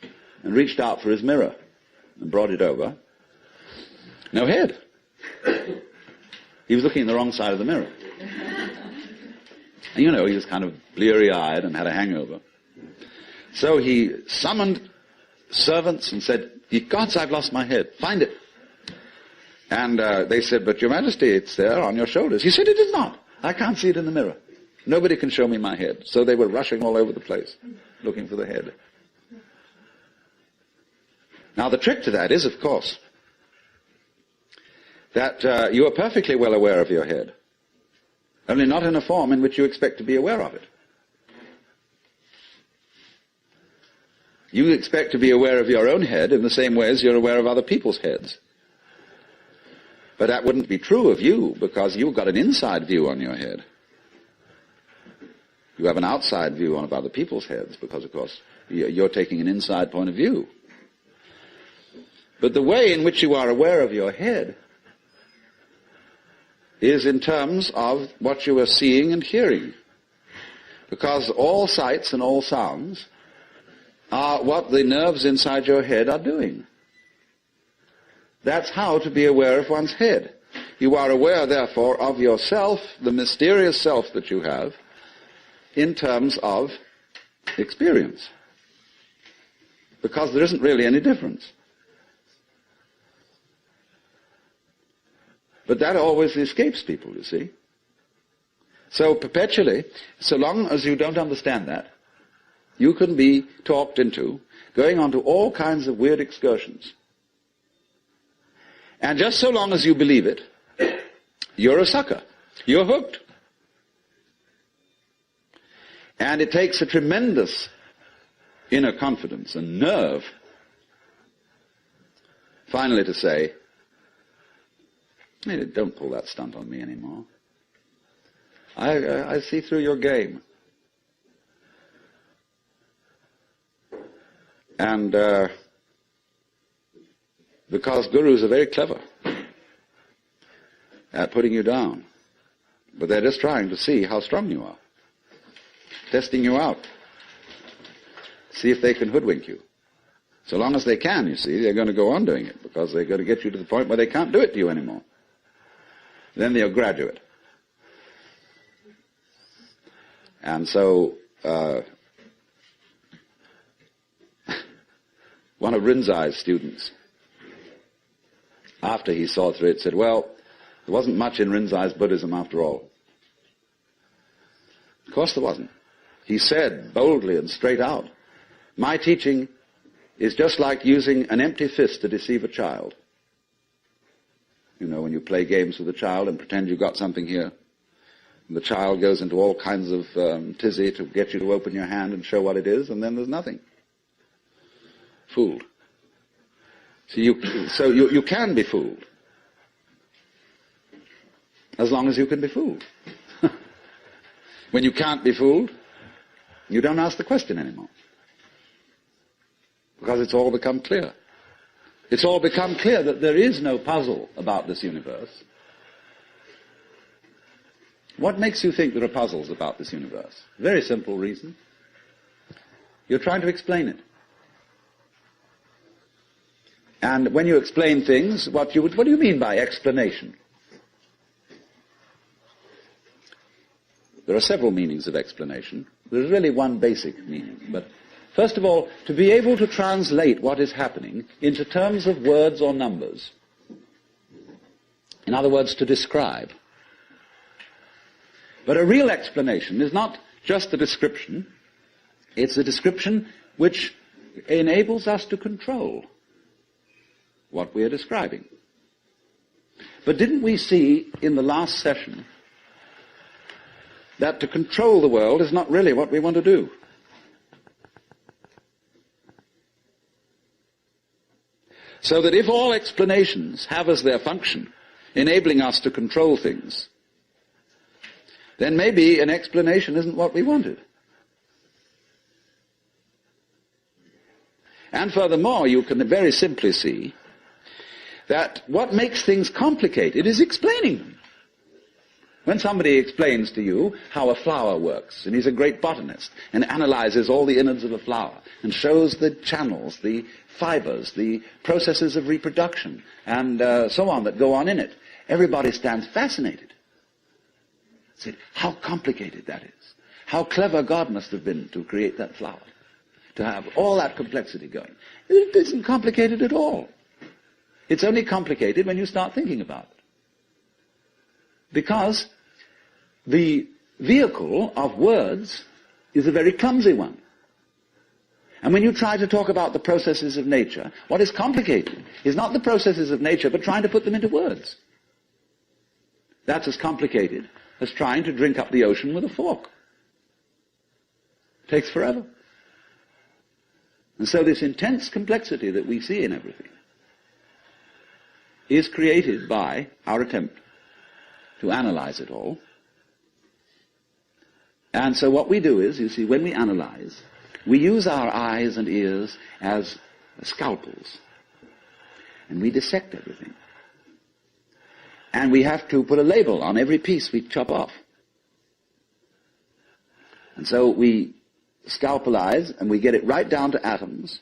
and reached out for his mirror and brought it over. No head. He was looking in the wrong side of the mirror. And he was kind of bleary-eyed and had a hangover. So he summoned servants and said, "Ye gods, I've lost my head. Find it." And they said, "But Your Majesty, it's there on your shoulders." He said, "It is not. I can't see it in the mirror. Nobody can show me my head." So they were rushing all over the place, looking for the head. Now the trick to that is, of course, that you are perfectly well aware of your head, only not in a form in which you expect to be aware of it. You expect to be aware of your own head in the same way as you're aware of other people's heads. But that wouldn't be true of you, because you've got an inside view on your head. You have an outside view on other people's heads, because, of course, you're taking an inside point of view. But the way in which you are aware of your head is in terms of what you are seeing and hearing. Because all sights and all sounds are what the nerves inside your head are doing. That's how to be aware of one's head. You are aware, therefore, of yourself, the mysterious self that you have, in terms of experience. Because there isn't really any difference. But that always escapes people, you see. So perpetually, so long as you don't understand that, you can be talked into going on to all kinds of weird excursions. And just so long as you believe it, you're a sucker. You're hooked. And it takes a tremendous inner confidence and nerve finally to say, "Hey, don't pull that stunt on me anymore. I see through your game." And because gurus are very clever at putting you down, but they're just trying to see how strong you are, testing you out, see if they can hoodwink you. So long as they can, you see, they're going to go on doing it, because they're going to get you to the point where they can't do it to you anymore. Then they'll graduate. And so one of Rinzai's students, after he saw through it, said, "Well, there wasn't much in Rinzai's Buddhism after all." Of course there wasn't. He said boldly and straight out, "My teaching is just like using an empty fist to deceive a child." You know, when you play games with a child and pretend you've got something here, and the child goes into all kinds of tizzy to get you to open your hand and show what it is, and then there's nothing. Fooled. So you can be fooled, as long as you can be fooled. When you can't be fooled, you don't ask the question anymore, because it's all become clear. It's all become clear that there is no puzzle about this universe. What makes you think there are puzzles about this universe? Very simple reason. You're trying to explain it. And when you explain things, what do you mean by explanation? There are several meanings of explanation. There's really one basic meaning. But first of all, to be able to translate what is happening into terms of words or numbers. In other words, to describe. But a real explanation is not just a description. It's a description which enables us to control what we are describing. But didn't we see in the last session that to control the world is not really what we want to do? So that if all explanations have as their function enabling us to control things, then maybe an explanation isn't what we wanted. And furthermore, you can very simply see that what makes things complicated is explaining them. When somebody explains to you how a flower works, and he's a great botanist, and analyzes all the innards of a flower, and shows the channels, the fibers, the processes of reproduction, and so on that go on in it, everybody stands fascinated. Say, how complicated that is. How clever God must have been to create that flower, to have all that complexity going. It isn't complicated at all. It's only complicated when you start thinking about it. Because the vehicle of words is a very clumsy one. And when you try to talk about the processes of nature, what is complicated is not the processes of nature, but trying to put them into words. That's as complicated as trying to drink up the ocean with a fork. It takes forever. And so this intense complexity that we see in everything is created by our attempt to analyze it all. And so what we do is, you see, when we analyze, we use our eyes and ears as scalpels. And we dissect everything. And we have to put a label on every piece we chop off. And so we scalpelize, and we get it right down to atoms,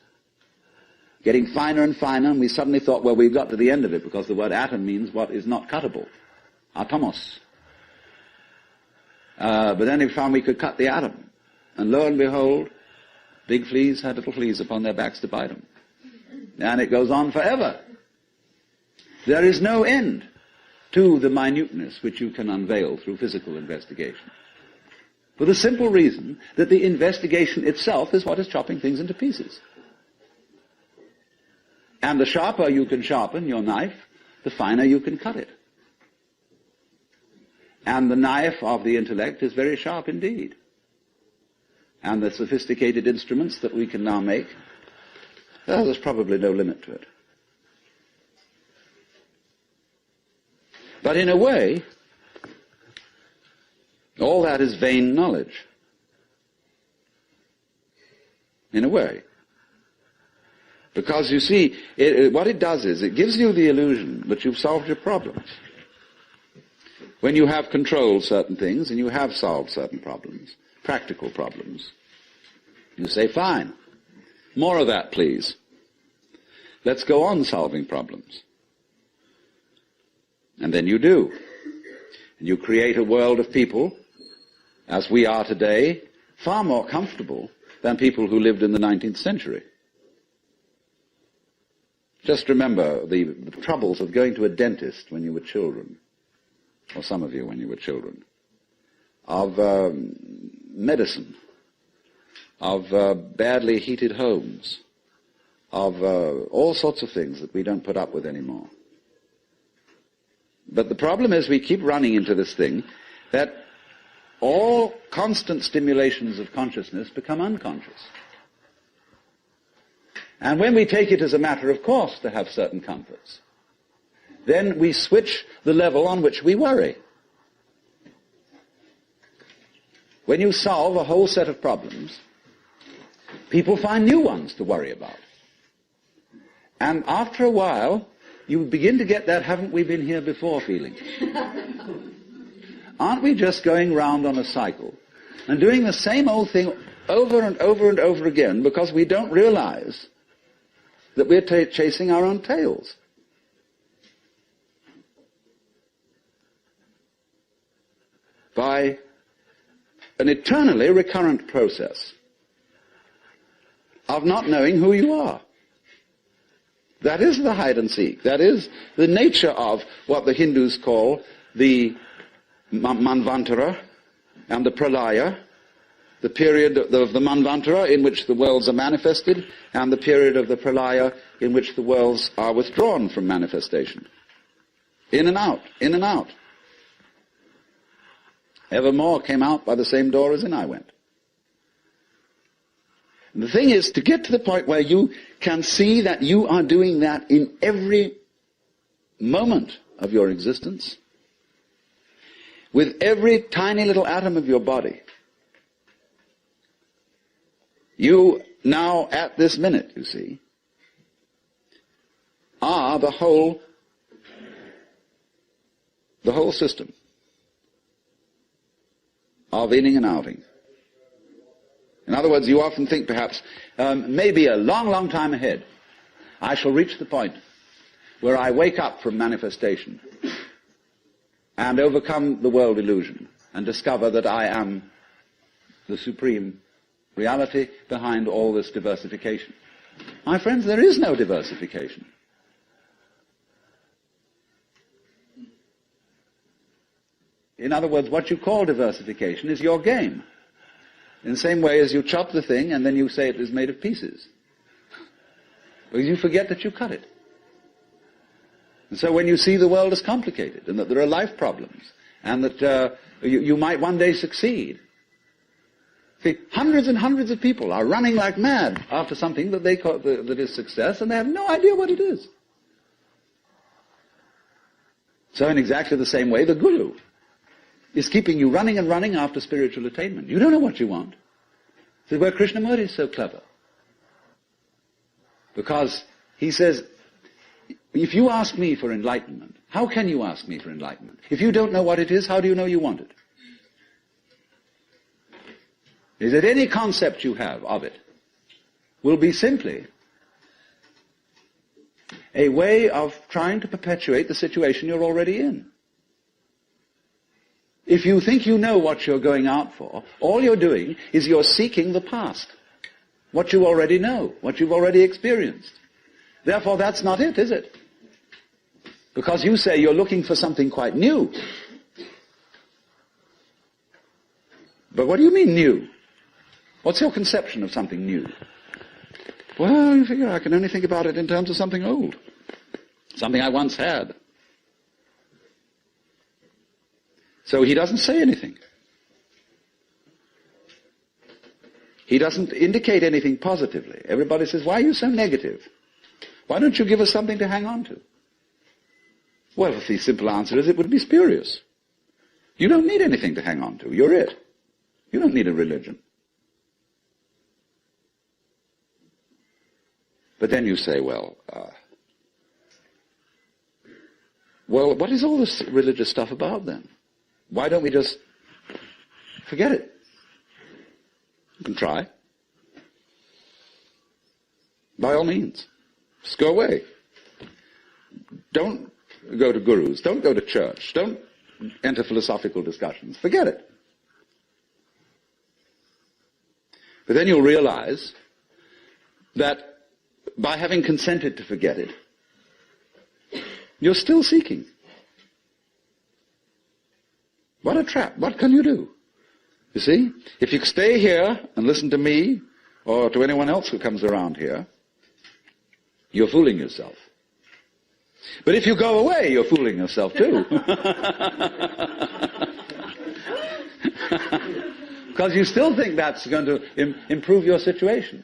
getting finer and finer, and we suddenly thought, well, we've got to the end of it, because the word atom means what is not cuttable. Atomos. But then we found we could cut the atom. And lo and behold, big fleas had little fleas upon their backs to bite them. And it goes on forever. There is no end to the minuteness which you can unveil through physical investigation. For the simple reason that the investigation itself is what is chopping things into pieces. And the sharper you can sharpen your knife, the finer you can cut it. And the knife of the intellect is very sharp indeed. And the sophisticated instruments that we can now make, well, there's probably no limit to it. But in a way, all that is vain knowledge. In a way. Because you see, what it does is, it gives you the illusion that you've solved your problems. When you have controlled certain things, and you have solved certain problems, practical problems, you say, fine, more of that, please. Let's go on solving problems. And then you do. And you create a world of people, as we are today, far more comfortable than people who lived in the 19th century. Just remember the troubles of going to a dentist when you were children, or some of you when you were children, of medicine, of badly heated homes, of all sorts of things that we don't put up with anymore. But the problem is we keep running into this thing that all constant stimulations of consciousness become unconscious. And when we take it as a matter of course to have certain comforts, then we switch the level on which we worry. When you solve a whole set of problems, people find new ones to worry about. And after a while, you begin to get that haven't we been here before feeling. Aren't we just going round on a cycle and doing the same old thing over and over and over again because we don't realize that we're chasing our own tails? By an eternally recurrent process of not knowing who you are. That is the hide and seek. That is the nature of what the Hindus call the Manvantara and the Pralaya, the period of the Manvantara in which the worlds are manifested, and the period of the Pralaya in which the worlds are withdrawn from manifestation. In and out, in and out. Evermore came out by the same door as in I went. And the thing is to get to the point where you can see that you are doing that in every moment of your existence, with every tiny little atom of your body. You now, at this minute, you see, are the whole system of inning and outing. In other words, you often think perhaps, maybe a long, long time ahead, I shall reach the point where I wake up from manifestation and overcome the world illusion and discover that I am the supreme reality behind all this diversification. My friends, there is no diversification. In other words, what you call diversification is your game. In the same way as you chop the thing and then you say it is made of pieces. Because you forget that you cut it. And so when you see the world as complicated and that there are life problems and that you might one day succeed. See, hundreds and hundreds of people are running like mad after something that they call that is success, and they have no idea what it is. So in exactly the same way, the guru is keeping you running and running after spiritual attainment. You don't know what you want. This is where Krishnamurti is so clever. Because he says, if you ask me for enlightenment, how can you ask me for enlightenment? If you don't know what it is, how do you know you want it? Is that any concept you have of it will be simply a way of trying to perpetuate the situation you're already in. If you think you know what you're going out for, all you're doing is you're seeking the past. What you already know, what you've already experienced. Therefore, that's not it, is it? Because you say you're looking for something quite new. But what do you mean new? What's your conception of something new? Well, you figure I can only think about it in terms of something old. Something I once had. So he doesn't say anything. He doesn't indicate anything positively. Everybody says, why are you so negative? Why don't you give us something to hang on to? Well, the simple answer is it would be spurious. You don't need anything to hang on to. You're it. You don't need a religion. But then you say, well, what is all this religious stuff about then? Why don't we just forget it? You can try. By all means. Just go away. Don't go to gurus. Don't go to church. Don't enter philosophical discussions. Forget it. But then you'll realize that by having consented to forget it, you're still seeking. What a trap. What can you do? You see? If you stay here and listen to me or to anyone else who comes around here, you're fooling yourself. But if you go away, you're fooling yourself too. Because you still think that's going to improve your situation.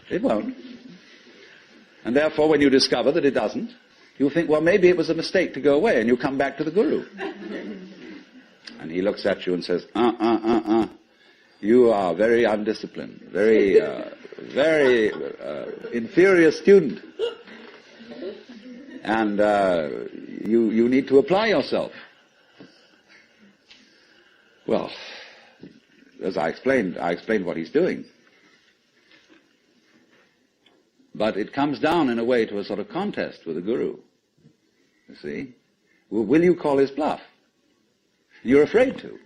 It won't. And therefore, when you discover that it doesn't, you'll think, well, maybe it was a mistake to go away, and you come back to the guru. And he looks at you and says, you are very undisciplined, very inferior student. And you need to apply yourself. Well, as I explained what he's doing. But it comes down in a way to a sort of contest with the guru. You see? Well, will you call his bluff? You're afraid to.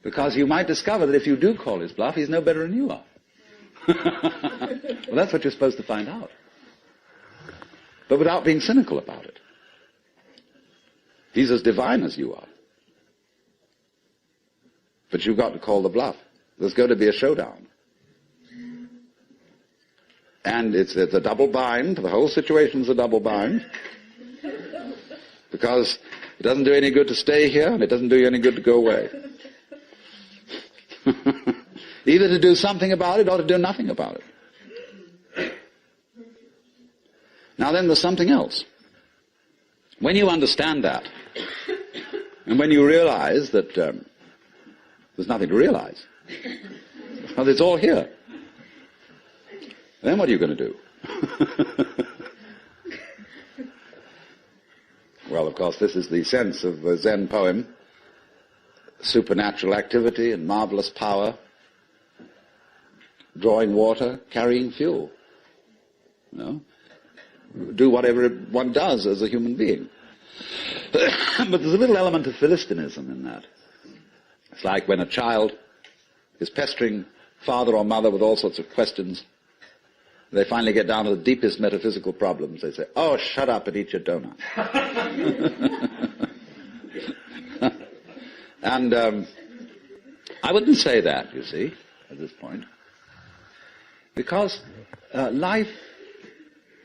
Because you might discover that if you do call his bluff, he's no better than you are. Well, that's what you're supposed to find out. But without being cynical about it. He's as divine as you are. But you've got to call the bluff. There's going to be a showdown. And it's a double bind. The whole situation's a double bind. Because it doesn't do any good to stay here, and it doesn't do you any good to go away. Either to do something about it or to do nothing about it. Now then, there's something else. When you understand that, and when you realize that there's nothing to realize, because it's all here, then what are you going to do? Well, of course, this is the sense of the Zen poem. Supernatural activity and marvelous power. Drawing water, carrying fuel. You know? Do whatever one does as a human being. But there's a little element of Philistinism in that. It's like when a child is pestering father or mother with all sorts of questions. They finally get down to the deepest metaphysical problems. They say, oh, shut up and eat your donut. And I wouldn't say that, you see, at this point. Because life,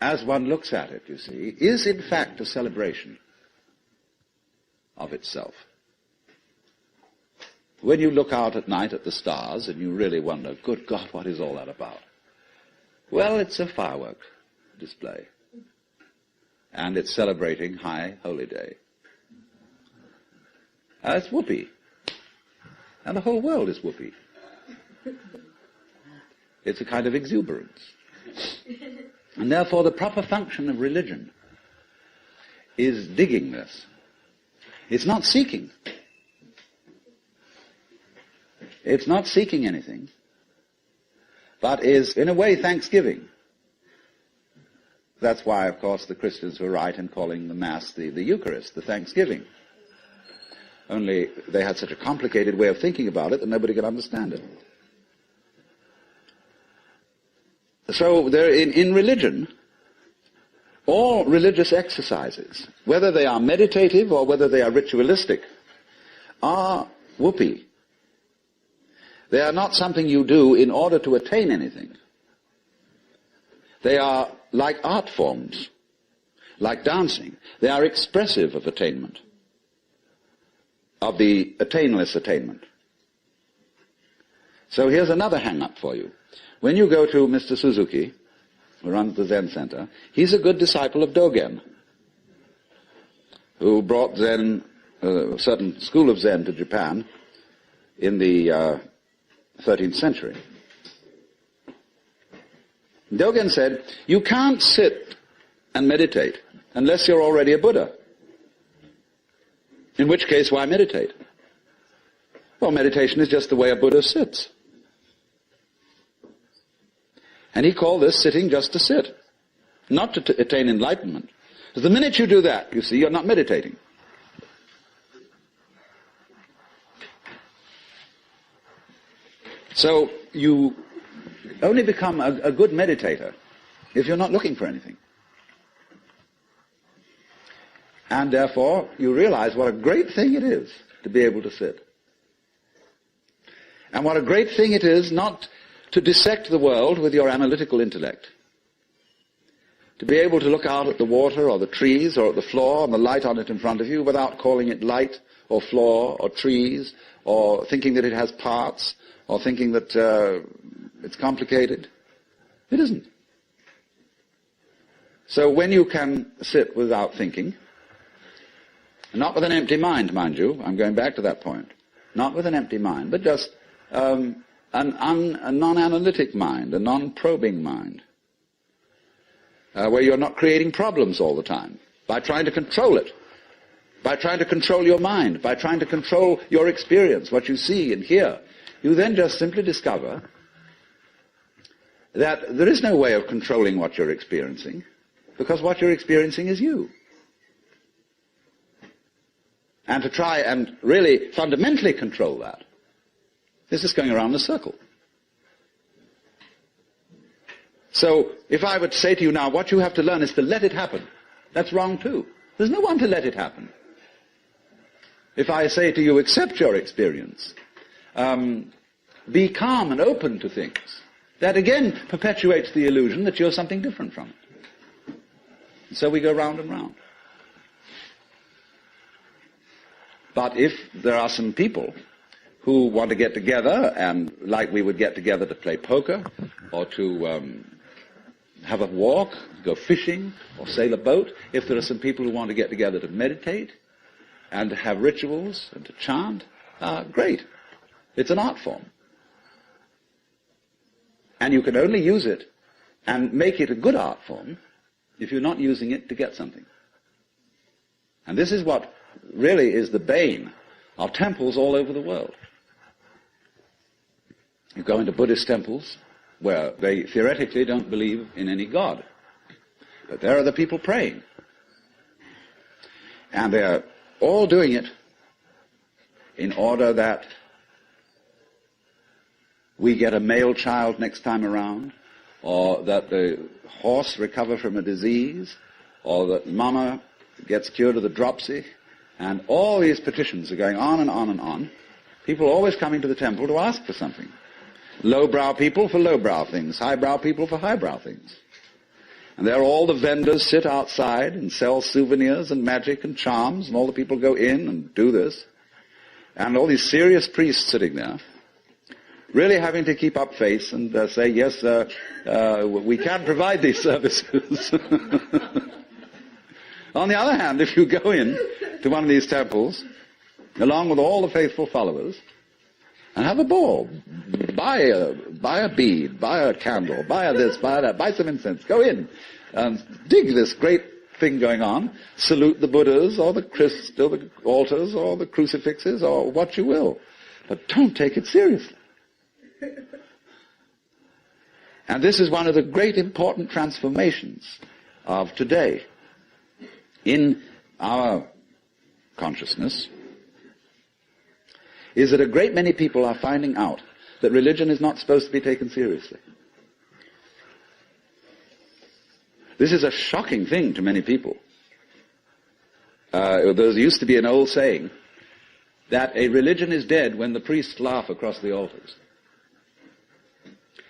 as one looks at it, you see, is in fact a celebration of itself. When you look out at night at the stars and you really wonder, good God, what is all that about? Well, it's a firework display. And it's celebrating High Holy Day. It's whoopee. And the whole world is whoopee. It's a kind of exuberance. And therefore the proper function of religion is digging this. It's not seeking. It's not seeking anything. But is, in a way, thanksgiving. That's why, of course, the Christians were right in calling the Mass the Eucharist, the thanksgiving. Only they had such a complicated way of thinking about it that nobody could understand it. So in religion, all religious exercises, whether they are meditative or whether they are ritualistic, are whoopee. They are not something you do in order to attain anything. They are like art forms, like dancing. They are expressive of attainment, of the attainless attainment. So here's another hang-up for you. When you go to Mr. Suzuki, who runs the Zen Center, he's a good disciple of Dogen, who brought Zen, a certain school of Zen to Japan in the 13th century. Dogen said, you can't sit and meditate unless you're already a Buddha. In which case, why meditate? Well, meditation is just the way a Buddha sits. And he called this sitting just to sit, not to attain enlightenment. Because the minute you do that, you see, you're not meditating. So you only become a good meditator if you're not looking for anything. And therefore, you realize what a great thing it is to be able to sit. And what a great thing it is not to dissect the world with your analytical intellect. To be able to look out at the water or the trees or at the floor and the light on it in front of you without calling it light or floor or trees or thinking that it has parts or thinking that it's complicated. It isn't. So when you can sit without thinking, not with an empty mind, mind you, I'm going back to that point, not with an empty mind, but just a non-analytic mind, a non-probing mind, where you're not creating problems all the time by trying to control it, by trying to control your mind, by trying to control your experience, what you see and hear. You then just simply discover that there is no way of controlling what you're experiencing, because what you're experiencing is you. And to try and really fundamentally control that is just going around in a circle. So if I would say to you now, what you have to learn is to let it happen, that's wrong too. There's no one to let it happen. If I say to you, accept your experience, be calm and open to things, that again perpetuates the illusion that you're something different from it. And so we go round and round. But if there are some people who want to get together, and like we would get together to play poker, or to have a walk, go fishing, or sail a boat, if there are some people who want to get together to meditate, and to have rituals, and to chant, great. It's an art form. And you can only use it and make it a good art form if you're not using it to get something. And this is what really is the bane of temples all over the world. You go into Buddhist temples where they theoretically don't believe in any God. But there are the people praying. And they're all doing it in order that we get a male child next time around, or that the horse recover from a disease, or that mama gets cured of the dropsy. And all these petitions are going on and on and on. People always coming to the temple to ask for something. Lowbrow people for lowbrow things, highbrow people for highbrow things. And there all the vendors sit outside and sell souvenirs and magic and charms, and all the people go in and do this. And all these serious priests sitting there, really having to keep up face and say, yes, we can provide these services. On the other hand, if you go in to one of these temples, along with all the faithful followers, and have a ball, buy a bead, buy a candle, buy a this, buy that, buy some incense, go in, and dig this great thing going on, salute the Buddhas, or the altars, or the crucifixes, or what you will. But don't take it seriously. And this is one of the great important transformations of today in our consciousness, is that a great many people are finding out that religion is not supposed to be taken seriously. This is a shocking thing to many people. There used to be an old saying that a religion is dead when the priests laugh across the altars.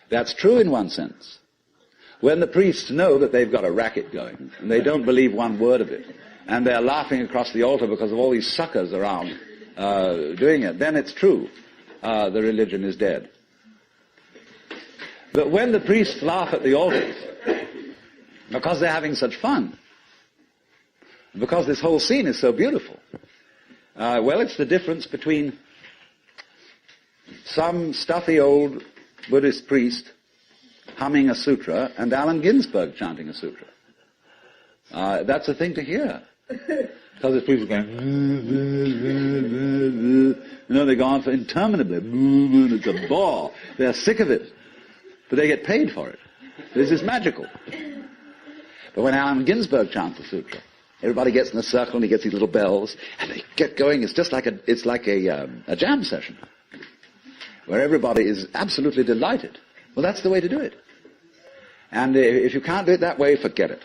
That's true in one sense. when the priests know that they've got a racket going, and they don't believe one word of it, and they're laughing across the altar because of all these suckers around doing it, then it's true. The religion is dead. But when the priests laugh at the altars, because they're having such fun, because this whole scene is so beautiful, well, it's the difference between some stuffy old Buddhist priest humming a sutra and Allen Ginsberg chanting a sutra. That's a thing to hear. Because the priests are going, they go on for interminably. It's a bore. They're sick of it. But they get paid for it. This is magical. But when Allen Ginsberg chants the sutra, everybody gets in a circle and he gets these little bells, and they get going. It's just like a jam session, where everybody is absolutely delighted. Well, that's the way to do it. And if you can't do it that way, forget it.